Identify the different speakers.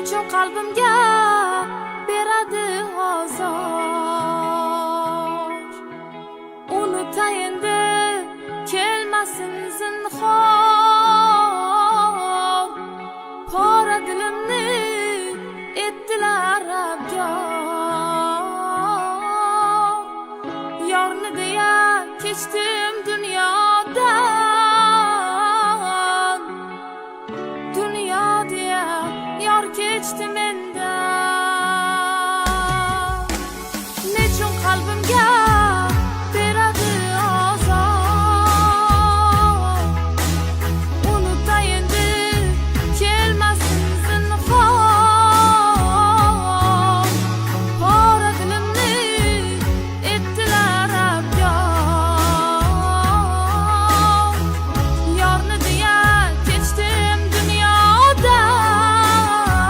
Speaker 1: nechun qalbimga beradi ozor. Unutayin deb kelmasin zinhor, pora dilimni etdilar abgor. Yorni deya kechdim dunyodan, dunyo deya yor kechdi men